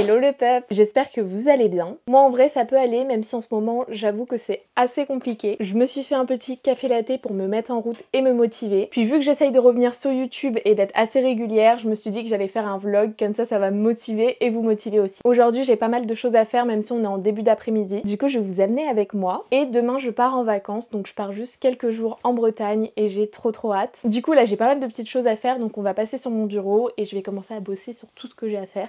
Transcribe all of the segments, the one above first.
Hello le peuple, j'espère que vous allez bien. Moi en vrai ça peut aller, même si en ce moment j'avoue que c'est assez compliqué. Je me suis fait un petit café latte pour me mettre en route et me motiver. Puis vu que j'essaye de revenir sur YouTube et d'être assez régulière, je me suis dit que j'allais faire un vlog, comme ça va me motiver et vous motiver aussi. Aujourd'hui j'ai pas mal de choses à faire même si on est en début d'après-midi. Du coup je vais vous amener avec moi. Et demain je pars en vacances, donc je pars juste quelques jours en Bretagne et j'ai trop hâte. Du coup là j'ai pas mal de petites choses à faire, donc on va passer sur mon bureau et je vais commencer à bosser sur tout ce que j'ai à faire.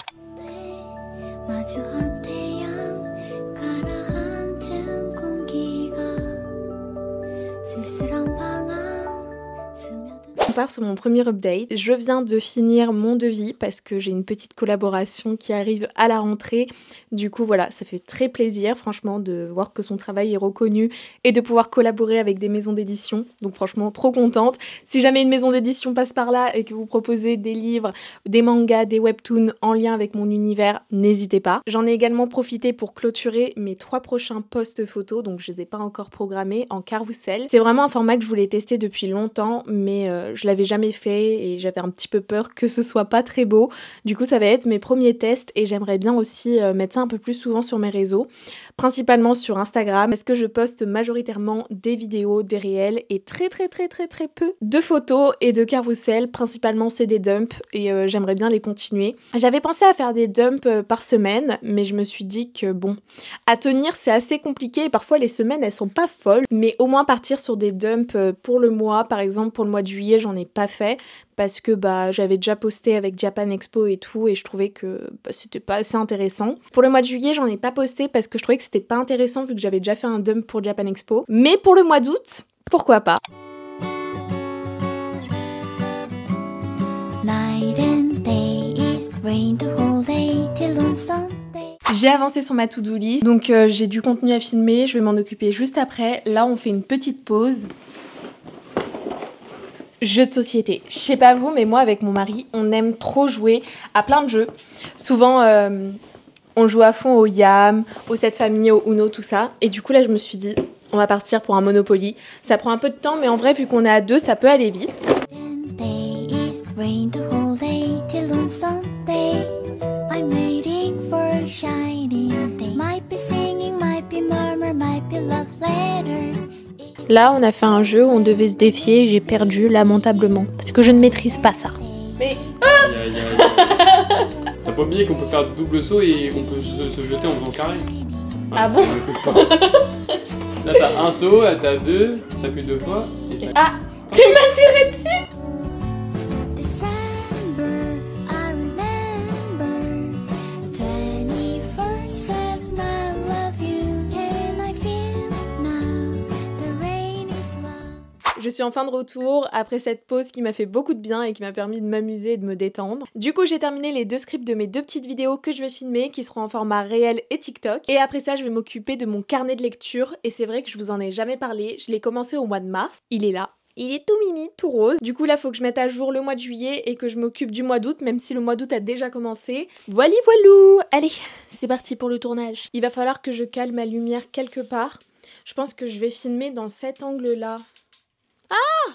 On part sur mon premier update. Je viens de finir mon devis parce que j'ai une petite collaboration qui arrive à la rentrée. Du coup voilà, ça fait très plaisir franchement de voir que son travail est reconnu et de pouvoir collaborer avec des maisons d'édition. Donc franchement trop contente. Si jamais une maison d'édition passe par là et que vous proposez des livres, des mangas, des webtoons en lien avec mon univers, n'hésitez pas. J'en ai également profité pour clôturer mes 3 prochains posts photos, donc je les ai pas encore programmés en carrousel. C'est vraiment un format que je voulais tester depuis longtemps, mais je l'avais jamais fait et j'avais un petit peu peur que ce soit pas très beau. Du coup ça va être mes premiers tests et j'aimerais bien aussi mettre ça un peu plus souvent sur mes réseaux, principalement sur Instagram, parce que je poste majoritairement des vidéos, des réels et très peu de photos et de carrousel. Principalement c'est des dumps et j'aimerais bien les continuer. J'avais pensé à faire des dumps par semaine, mais je me suis dit que bon, à tenir c'est assez compliqué et parfois les semaines elles sont pas folles, mais au moins partir sur des dumps pour le mois. Par exemple pour le mois de juillet j'en ai pas fait parce que j'avais déjà posté avec Japan Expo et tout et je trouvais que c'était pas assez intéressant. Pour le mois de juillet j'en ai pas posté parce que je trouvais que c'était pas intéressant vu que j'avais déjà fait un dump pour Japan Expo. Mais pour le mois d'août, pourquoi pas? J'ai avancé sur ma to-do list, donc j'ai du contenu à filmer, je vais m'en occuper juste après. Là on fait une petite pause. Jeux de société. Je sais pas vous, mais moi avec mon mari, on aime trop jouer à plein de jeux. Souvent, on joue à fond au Yam, au 7 famille, au Uno, tout ça. Et du coup là, je me suis dit, on va partir pour un Monopoly. Ça prend un peu de temps, mais en vrai, vu qu'on est à deux, ça peut aller vite. Là, on a fait un jeu où on devait se défier et j'ai perdu lamentablement. Parce que je ne maîtrise pas ça. Mais... T'as pas oublié qu'on peut faire double saut et qu'on peut se jeter en faisant carré. Ouais, ah bon? Là, t'as un saut, là, t'as deux, t'appuies 2 fois. Et ah! Tu m'as tiré dessus! Je suis en fin de retour après cette pause qui m'a fait beaucoup de bien et qui m'a permis de m'amuser et de me détendre. Du coup j'ai terminé les 2 scripts de mes 2 petites vidéos que je vais filmer qui seront en format réel et TikTok. Et après ça je vais m'occuper de mon carnet de lecture et c'est vrai que je vous en ai jamais parlé, je l'ai commencé au mois de mars, il est là. Il est tout mimi, tout rose. Du coup là faut que je mette à jour le mois de juillet et que je m'occupe du mois d'août, même si le mois d'août a déjà commencé. Voili voilou! Allez, c'est parti pour le tournage. Il va falloir que je cale ma lumière quelque part. Je pense que je vais filmer dans cet angle là. Ah!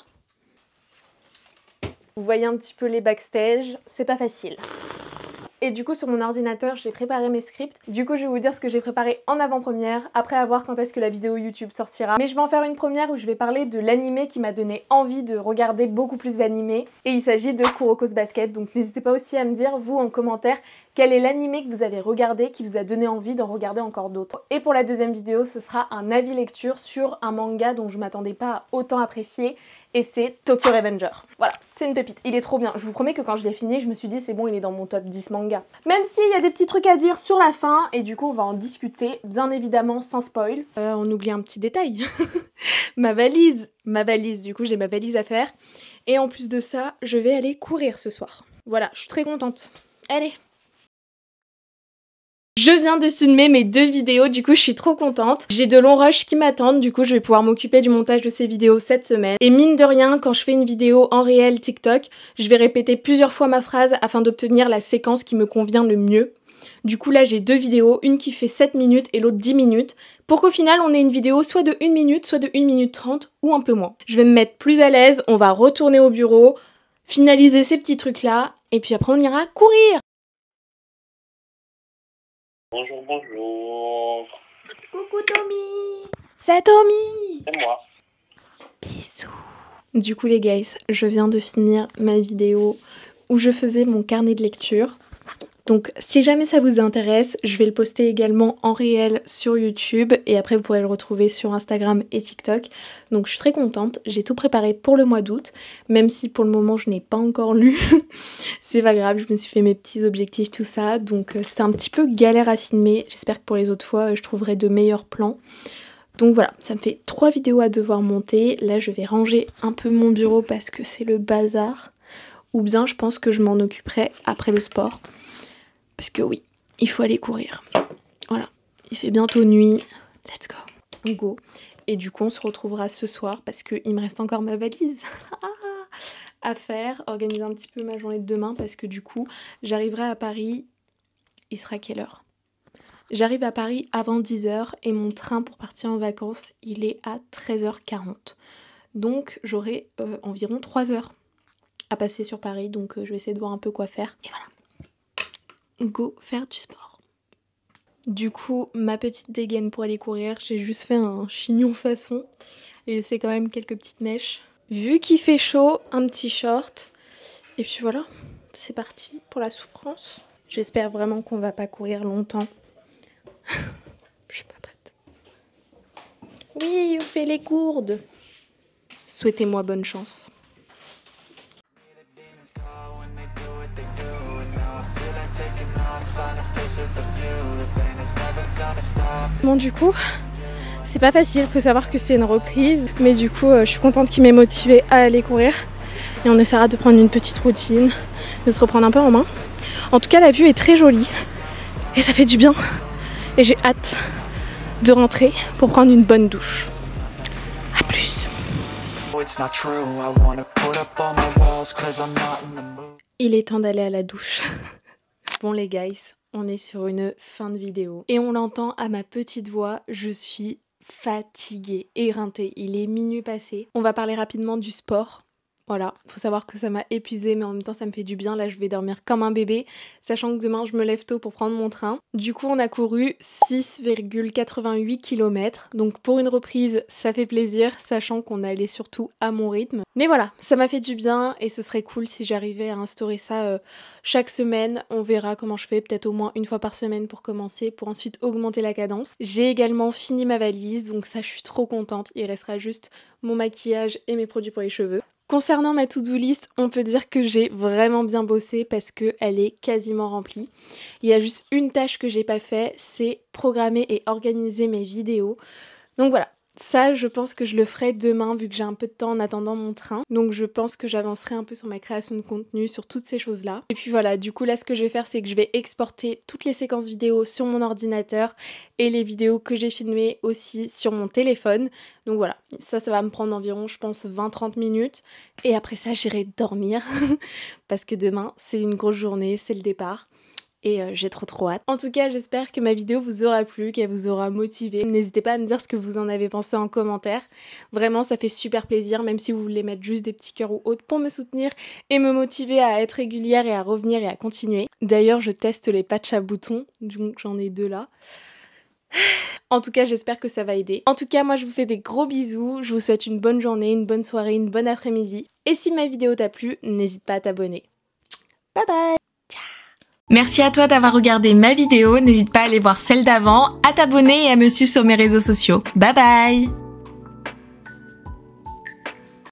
Vous voyez un petit peu les backstage, c'est pas facile. Et du coup sur mon ordinateur j'ai préparé mes scripts. Du coup je vais vous dire ce que j'ai préparé en avant-première, après à voir quand est-ce que la vidéo YouTube sortira. Mais je vais en faire une première où je vais parler de l'animé qui m'a donné envie de regarder beaucoup plus d'animés. Et il s'agit de Kuroko's Basket, donc n'hésitez pas aussi à me dire vous en commentaire quel est l'animé que vous avez regardé qui vous a donné envie d'en regarder encore d'autres. Et pour la deuxième vidéo ce sera un avis lecture sur un manga dont je m'attendais pas à autant apprécier. Et c'est Tokyo Revenger. Voilà, c'est une pépite, il est trop bien. Je vous promets que quand je l'ai fini, je me suis dit c'est bon, il est dans mon top 10 manga. Même s'il y a des petits trucs à dire sur la fin, et du coup on va en discuter, bien évidemment sans spoil. On oublie un petit détail. Ma valise, du coup j'ai ma valise à faire. Et en plus de ça, je vais aller courir ce soir. Voilà, je suis très contente. Allez! Je viens de filmer mes 2 vidéos, du coup je suis trop contente. J'ai de longs rushs qui m'attendent, du coup je vais pouvoir m'occuper du montage de ces vidéos cette semaine. Et mine de rien, quand je fais une vidéo en réel TikTok, je vais répéter plusieurs fois ma phrase afin d'obtenir la séquence qui me convient le mieux. Du coup là j'ai 2 vidéos, une qui fait 7 minutes et l'autre 10 minutes, pour qu'au final on ait une vidéo soit de 1 minute, soit de 1 minute 30 ou un peu moins. Je vais me mettre plus à l'aise, on va retourner au bureau, finaliser ces petits trucs là, et puis après on ira courir. Bonjour, bonjour. Coucou Tommy. C'est Tommy. C'est moi. Bisous. Du coup les guys, je viens de finir ma vidéo où je faisais mon carnet de lecture. Donc si jamais ça vous intéresse, je vais le poster également en réel sur YouTube et après vous pourrez le retrouver sur Instagram et TikTok. Donc je suis très contente, j'ai tout préparé pour le mois d'août, même si pour le moment je n'ai pas encore lu. C'est pas grave, je me suis fait mes petits objectifs, tout ça, donc c'est un petit peu galère à filmer. J'espère que pour les autres fois je trouverai de meilleurs plans. Donc voilà, ça me fait 3 vidéos à devoir monter. Là je vais ranger un peu mon bureau parce que c'est le bazar. Ou bien je pense que je m'en occuperai après le sport. Parce que oui, il faut aller courir. Voilà, il fait bientôt nuit. Let's go. On go. Et du coup, on se retrouvera ce soir parce qu'il me reste encore ma valise à faire. Organiser un petit peu ma journée de demain parce que du coup, j'arriverai à Paris. Il sera quelle heure? J'arrive à Paris avant 10h et mon train pour partir en vacances, il est à 13h40. Donc, j'aurai environ 3 heures à passer sur Paris. Donc, je vais essayer de voir un peu quoi faire. Et voilà. Go faire du sport. Du coup, ma petite dégaine pour aller courir, j'ai juste fait un chignon façon. J'ai laissé quand même quelques petites mèches. Vu qu'il fait chaud, un petit short. Et puis voilà, c'est parti pour la souffrance. J'espère vraiment qu'on va pas courir longtemps. Je suis pas prête. Oui, on fait les gourdes. Souhaitez-moi bonne chance. Bon du coup, c'est pas facile, faut savoir que c'est une reprise, mais du coup je suis contente qu'il m'ait motivée à aller courir et on essaiera de prendre une petite routine, de se reprendre un peu en main. En tout cas la vue est très jolie et ça fait du bien et j'ai hâte de rentrer pour prendre une bonne douche. A plus. Il est temps d'aller à la douche. Bon les guys, on est sur une fin de vidéo. Et on l'entend à ma petite voix, je suis fatiguée, éreintée. Il est minuit passé. On va parler rapidement du sport. Voilà, faut savoir que ça m'a épuisée, mais en même temps ça me fait du bien. Là je vais dormir comme un bébé, sachant que demain je me lève tôt pour prendre mon train. Du coup on a couru 6,88 km. Donc pour une reprise ça fait plaisir, sachant qu'on allait surtout à mon rythme. Mais voilà, ça m'a fait du bien et ce serait cool si j'arrivais à instaurer ça chaque semaine. On verra comment je fais, peut-être au moins une fois par semaine pour commencer, pour ensuite augmenter la cadence. J'ai également fini ma valise, donc ça je suis trop contente. Il restera juste mon maquillage et mes produits pour les cheveux. Concernant ma to-do list, on peut dire que j'ai vraiment bien bossé parce qu'elle est quasiment remplie. Il y a juste une tâche que j'ai pas fait, c'est programmer et organiser mes vidéos. Donc voilà, ça je pense que je le ferai demain vu que j'ai un peu de temps en attendant mon train. Donc je pense que j'avancerai un peu sur ma création de contenu, sur toutes ces choses-là. Et puis voilà, du coup là ce que je vais faire c'est que je vais exporter toutes les séquences vidéo sur mon ordinateur et les vidéos que j'ai filmées aussi sur mon téléphone. Donc voilà, ça va me prendre environ je pense 20-30 minutes. Et après ça j'irai dormir parce que demain c'est une grosse journée, c'est le départ. Et j'ai trop hâte. En tout cas, j'espère que ma vidéo vous aura plu, qu'elle vous aura motivé. N'hésitez pas à me dire ce que vous en avez pensé en commentaire. Vraiment, ça fait super plaisir, même si vous voulez mettre juste des petits cœurs ou autres pour me soutenir et me motiver à être régulière et à revenir et à continuer. D'ailleurs, je teste les patchs à boutons, donc j'en ai 2 là. En tout cas, j'espère que ça va aider. En tout cas, moi, je vous fais des gros bisous. Je vous souhaite une bonne journée, une bonne soirée, une bonne après-midi. Et si ma vidéo t'a plu, n'hésite pas à t'abonner. Bye bye! Merci à toi d'avoir regardé ma vidéo, n'hésite pas à aller voir celle d'avant, à t'abonner et à me suivre sur mes réseaux sociaux. Bye bye!